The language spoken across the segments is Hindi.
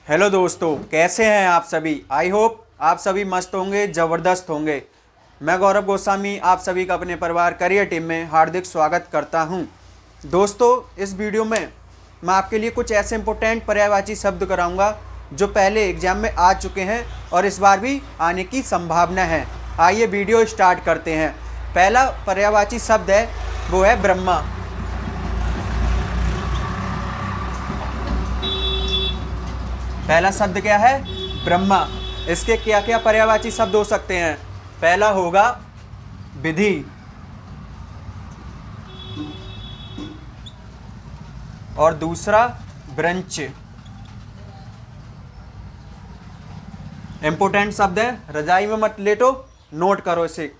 हेलो दोस्तों, कैसे हैं आप सभी। आई होप आप सभी मस्त होंगे, ज़बरदस्त होंगे। मैं गौरव गोस्वामी आप सभी का अपने परिवार करियर टीम में हार्दिक स्वागत करता हूं। दोस्तों, इस वीडियो में मैं आपके लिए कुछ ऐसे इंपॉर्टेंट पर्यायवाची शब्द कराऊंगा जो पहले एग्जाम में आ चुके हैं और इस बार भी आने की संभावना है। आइए वीडियो स्टार्ट करते हैं। पहला पर्यायवाची शब्द है वो है ब्रह्मा। पहला शब्द क्या है? ब्रह्मा। इसके क्या क्या पर्यायवाची शब्द हो सकते हैं? पहला होगा विधि, और दूसरा ब्रंच। इंपोर्टेंट शब्द है, रजाई में मत लेटो, नोट करो इसे।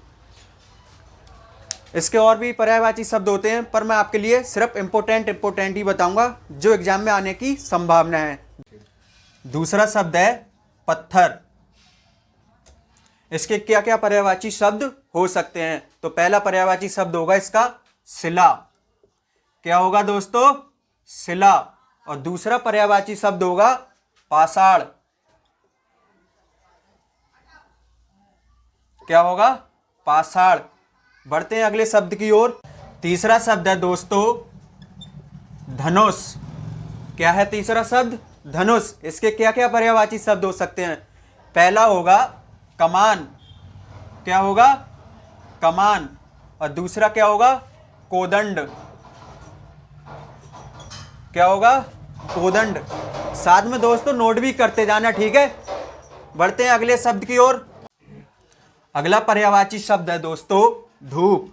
इसके और भी पर्यायवाची शब्द होते हैं, पर मैं आपके लिए सिर्फ इंपोर्टेंट ही बताऊंगा जो एग्जाम में आने की संभावना है। दूसरा शब्द है पत्थर। इसके क्या क्या पर्यायवाची शब्द हो सकते हैं? तो पहला पर्यायवाची शब्द होगा इसका शिला। क्या होगा दोस्तों? शिला। और दूसरा पर्यायवाची शब्द होगा पाषाण। क्या होगा? पाषाण। बढ़ते हैं अगले शब्द की ओर। तीसरा शब्द है दोस्तों धनुष। क्या है तीसरा शब्द? धनुष। इसके क्या क्या पर्यायवाची शब्द हो सकते हैं? पहला होगा कमान। क्या होगा? कमान। और दूसरा क्या होगा? कोदंड। क्या होगा? कोदंड। साथ में दोस्तों नोट भी करते जाना, ठीक है। बढ़ते हैं अगले शब्द की ओर। अगला पर्यायवाची शब्द है दोस्तों धूप।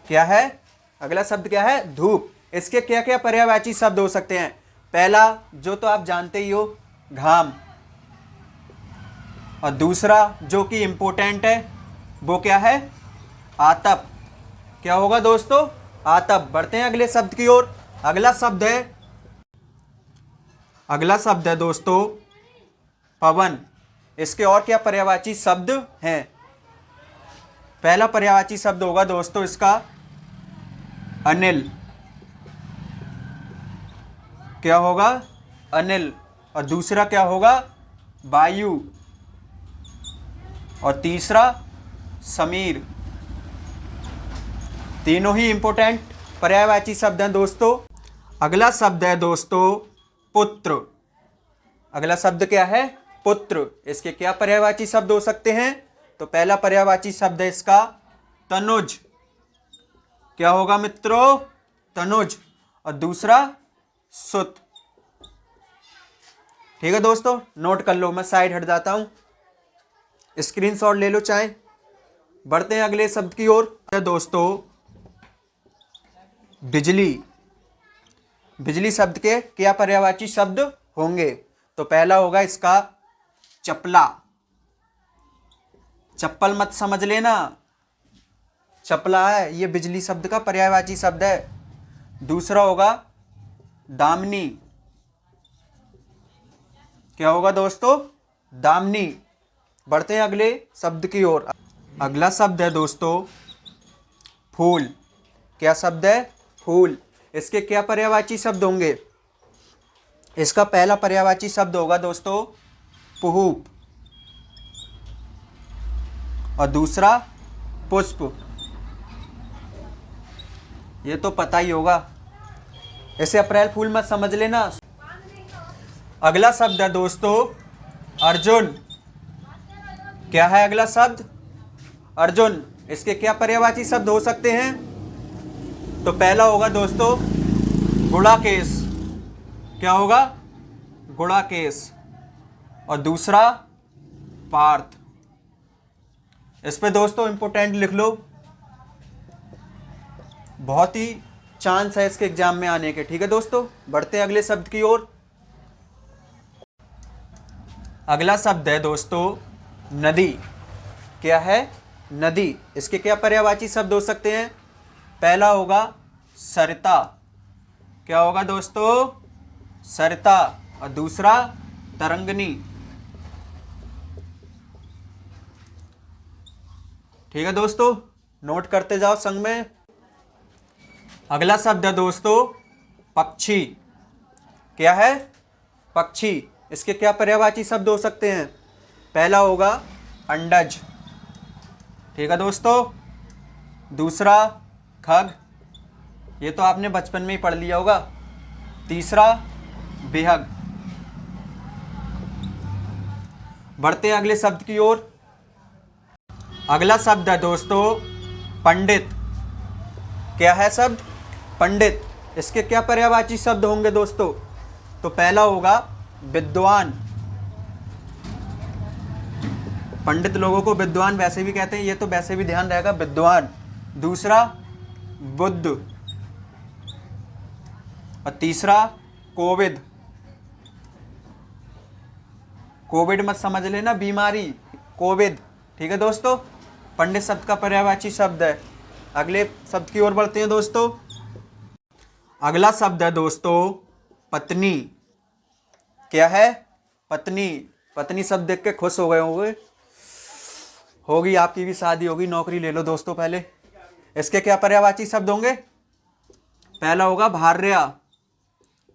क्या है? अगला शब्द क्या है? धूप। इसके क्या क्या पर्यायवाची शब्द हो सकते हैं? पहला जो तो आप जानते ही हो, घाम। और दूसरा जो कि इंपॉर्टेंट है वो क्या है? आतप। क्या होगा दोस्तों? आतप। बढ़ते हैं अगले शब्द की ओर। अगला शब्द है दोस्तों पवन। इसके और क्या पर्यायवाची शब्द हैं? पहला पर्यायवाची शब्द होगा दोस्तों इसका अनिल। क्या होगा? अनिल। और दूसरा क्या होगा? वायु। और तीसरा समीर। तीनों ही इंपॉर्टेंट पर्यायवाची शब्द हैं दोस्तों। अगला शब्द है दोस्तों पुत्र। अगला शब्द क्या है? पुत्र। इसके क्या पर्यायवाची शब्द हो सकते हैं? तो पहला पर्यायवाची शब्द है इसका तनुज। क्या होगा मित्रों? तनुज। और दूसरा सुत। ठीक है दोस्तों, नोट कर लो। मैं साइड हट जाता हूं, स्क्रीनशॉट ले लो चाहे। बढ़ते हैं अगले शब्द की ओर। दोस्तों बिजली। बिजली शब्द के क्या पर्यायवाची शब्द होंगे? तो पहला होगा इसका चपला। चप्पल मत समझ लेना, चपला है ये बिजली शब्द का पर्यायवाची शब्द है। दूसरा होगा दामनी। क्या होगा दोस्तों? दामनी। बढ़ते हैं अगले शब्द की ओर। अगला शब्द है दोस्तों फूल। क्या शब्द है? फूल। इसके क्या पर्यायवाची शब्द होंगे? इसका पहला पर्यायवाची शब्द होगा दोस्तों पुष्प। और दूसरा पुष्प। ये तो पता ही होगा, इसे अप्रैल फूल मत समझ लेना। अगला शब्द है दोस्तों अर्जुन। क्या है अगला शब्द? अर्जुन। इसके क्या पर्यायवाची शब्द हो सकते हैं? तो पहला होगा दोस्तों गुड़ाकेश। क्या होगा? गुड़ाकेश। और दूसरा पार्थ। इस पे दोस्तों इंपॉर्टेंट लिख लो, बहुत ही चांस है इसके एग्जाम में आने के। ठीक है दोस्तों, बढ़ते हैं अगले शब्द की ओर। अगला शब्द है दोस्तों नदी। क्या है? नदी। इसके क्या पर्यायवाची शब्द हो सकते हैं? पहला होगा सरिता। क्या होगा दोस्तों? सरिता। और दूसरा तरंगनी। ठीक है दोस्तों, नोट करते जाओ संग में। अगला शब्द है दोस्तों पक्षी। क्या है? पक्षी, इसके क्या पर्यायवाची शब्द हो सकते हैं? पहला होगा अंडज, ठीक है दोस्तों। दूसरा खग, ये तो आपने बचपन में ही पढ़ लिया होगा। तीसरा बेहग। बढ़ते हैं अगले शब्द की ओर। अगला शब्द है दोस्तों पंडित। क्या है शब्द? पंडित। इसके क्या पर्यायवाची शब्द होंगे दोस्तों? तो पहला होगा विद्वान, पंडित लोगों को विद्वान वैसे भी कहते हैं, ये तो वैसे भी ध्यान रहेगा, विद्वान। दूसरा बुद्ध, और तीसरा कोविद। कोविड मत समझ लेना बीमारी, कोविद, ठीक है दोस्तों। पंडित शब्द का पर्यायवाची शब्द है। अगले शब्द की ओर बढ़ते हैं दोस्तों। अगला शब्द है दोस्तों पत्नी। क्या है? पत्नी। पत्नी शब्द देख के खुश हो गए होंगे, होगी आपकी भी शादी होगी, नौकरी ले लो दोस्तों पहले। इसके क्या पर्यायवाची शब्द होंगे? पहला होगा भार्या।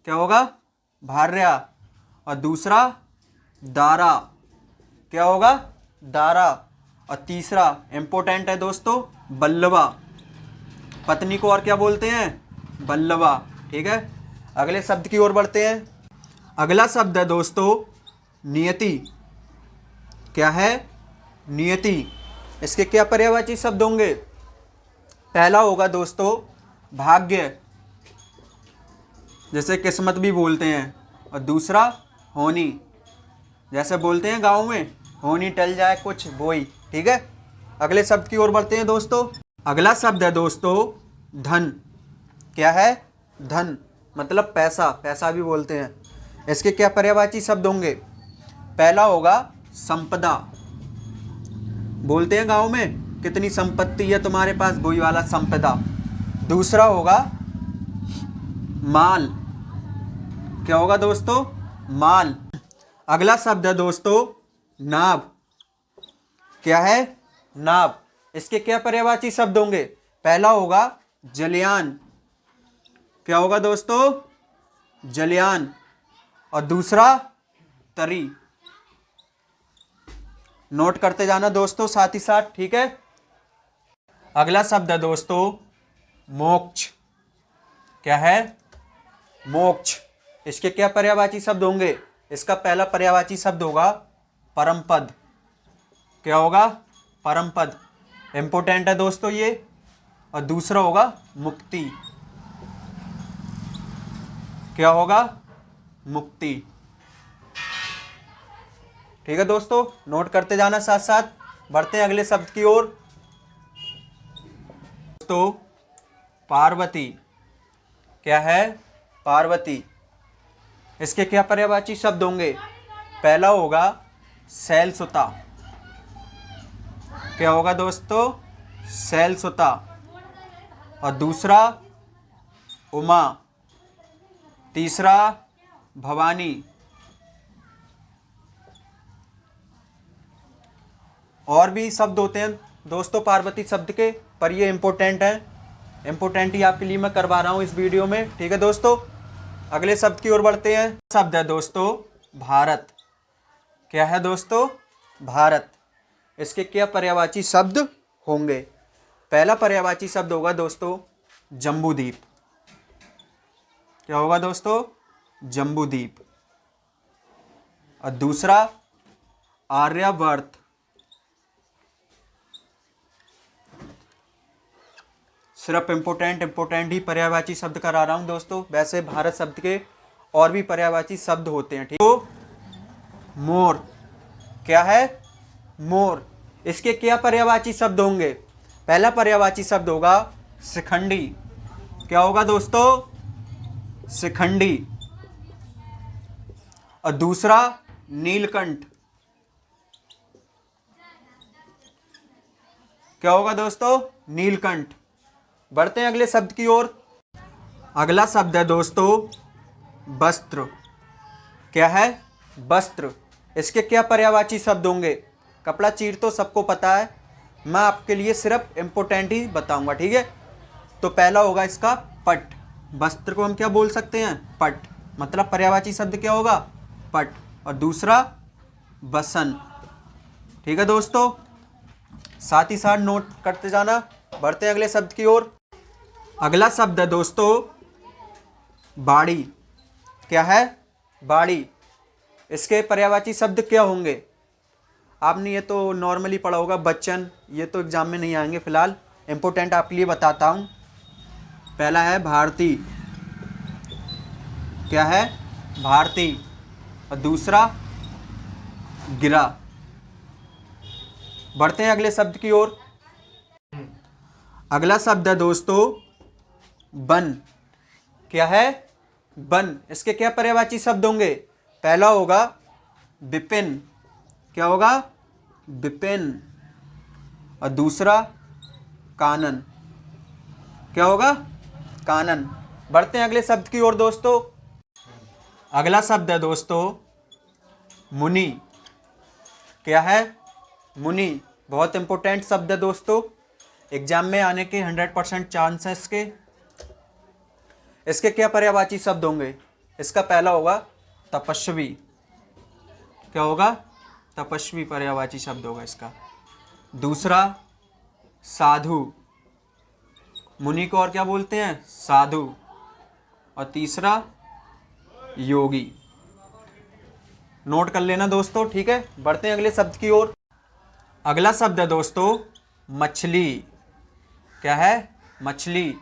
क्या होगा? भार्या। और दूसरा दारा। क्या होगा? दारा। और तीसरा इंपॉर्टेंट है दोस्तों बल्लवा। पत्नी को और क्या बोलते हैं? बल्लवा, ठीक है। अगले शब्द की ओर बढ़ते हैं। अगला शब्द है दोस्तों नियति। क्या है? नियति। इसके क्या पर्यायवाची शब्द होंगे? पहला होगा दोस्तों भाग्य, जैसे किस्मत भी बोलते हैं। और दूसरा होनी, जैसे बोलते हैं गाँव में, होनी टल जाए कुछ बोई, ठीक है। अगले शब्द की ओर बढ़ते हैं दोस्तों। अगला शब्द है दोस्तों धन। क्या है? धन, मतलब पैसा, पैसा भी बोलते हैं। इसके क्या पर्यायवाची शब्द होंगे? पहला होगा संपदा, बोलते हैं गांव में कितनी संपत्ति है तुम्हारे पास, वही वाला संपदा। दूसरा होगा माल। क्या होगा दोस्तों? माल। अगला शब्द है दोस्तों नाभ। क्या है? नाभ। इसके क्या पर्यायवाची शब्द होंगे? पहला होगा जलयान। क्या होगा दोस्तों? जलयान। और दूसरा तरी। नोट करते जाना दोस्तों साथ ही साथ, ठीक है। अगला शब्द है दोस्तों मोक्ष। क्या है? मोक्ष। इसके क्या पर्यायवाची शब्द होंगे? इसका पहला पर्यायवाची शब्द होगा परमपद। क्या होगा? परमपद, इंपॉर्टेंट है दोस्तों ये। और दूसरा होगा मुक्ति। क्या होगा? मुक्ति, ठीक है दोस्तों। नोट करते जाना साथ साथ। बढ़ते हैं अगले शब्द की ओर। दोस्तों पार्वती। क्या है? पार्वती। इसके क्या पर्यायवाची शब्द होंगे? पहला होगा शैलसुता। क्या होगा दोस्तों? शैलसुता। और दूसरा उमा। तीसरा भवानी। और भी शब्द होते हैं दोस्तों पार्वती शब्द के, पर ये इंपॉर्टेंट है, इंपॉर्टेंट ही आपके लिए मैं करवा रहा हूं इस वीडियो में, ठीक है दोस्तों। अगले शब्द की ओर बढ़ते हैं। शब्द है दोस्तों भारत। क्या है दोस्तों? भारत। इसके क्या पर्यायवाची शब्द होंगे? पहला पर्यायवाची शब्द होगा दोस्तों जम्बूद्वीप। क्या होगा दोस्तों? जम्बूद्वीप। और दूसरा आर्यवर्त। सिर्फ इंपॉर्टेंट ही पर्यायवाची शब्द करा रहा हूं दोस्तों, वैसे भारत शब्द के और भी पर्यायवाची शब्द होते हैं, ठीक। तो मोर। क्या है? मोर। इसके क्या पर्यायवाची शब्द होंगे? पहला पर्यायवाची शब्द होगा शिखंडी। क्या होगा दोस्तों? शिखंडी। और दूसरा नीलकंठ। क्या होगा दोस्तों? नीलकंठ। बढ़ते हैं अगले शब्द की ओर। अगला शब्द है दोस्तों वस्त्र। क्या है? वस्त्र। इसके क्या पर्यायवाची शब्द होंगे? कपड़ा चीर तो सबको पता है, मैं आपके लिए सिर्फ इंपॉर्टेंट ही बताऊंगा, ठीक है। तो पहला होगा इसका पट। वस्त्र को हम क्या बोल सकते हैं? पट। मतलब पर्यायवाची शब्द क्या होगा? पट और दूसरा बसन। ठीक है दोस्तों, साथ ही साथ नोट करते जाना। बढ़ते हैं अगले शब्द की ओर। अगला शब्द है दोस्तों बाड़ी। क्या है? बाड़ी। इसके पर्यायवाची शब्द क्या होंगे? आपने ये तो नॉर्मली पढ़ा होगा बच्चन, ये तो एग्जाम में नहीं आएंगे फिलहाल, इम्पोर्टेंट आपके लिए बताता हूँ। पहला है भारती। क्या है? भारती। और दूसरा गिरा। बढ़ते हैं अगले शब्द की ओर। अगला शब्द है दोस्तों बन। क्या है? बन। इसके क्या पर्यायवाची शब्द होंगे? पहला होगा विपिन। क्या होगा? विपिन। और दूसरा कानन। क्या होगा? कानन। बढ़ते हैं अगले शब्द की ओर दोस्तों। अगला शब्द है दोस्तों मुनि। क्या है? मुनि। बहुत इंपॉर्टेंट शब्द है दोस्तों, एग्जाम में आने के 100% चांसेस के। इसके क्या पर्यायवाची शब्द होंगे? इसका पहला होगा तपस्वी। क्या होगा? तपस्वी पर्यायवाची शब्द होगा इसका। दूसरा साधु। मुनि को और क्या बोलते हैं? साधु। और तीसरा योगी। नोट कर लेना दोस्तों, ठीक है। बढ़ते हैं अगले शब्द की ओर। अगला शब्द है दोस्तों मछली। क्या है? मछली।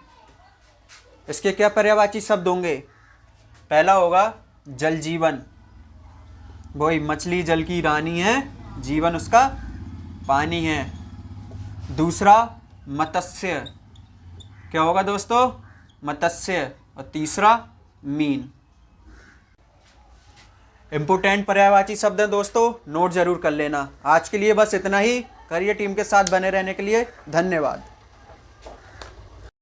इसके क्या पर्यायवाची शब्द होंगे? पहला होगा जल जीवन। वही मछली जल की रानी है, जीवन उसका पानी है। दूसरा मत्स्य। क्या होगा दोस्तों? मत्स्य। और तीसरा मीन। इंपोर्टेंट पर्यायवाची शब्द है दोस्तों, नोट जरूर कर लेना। आज के लिए बस इतना ही। करिए टीम के साथ बने रहने के लिए धन्यवाद।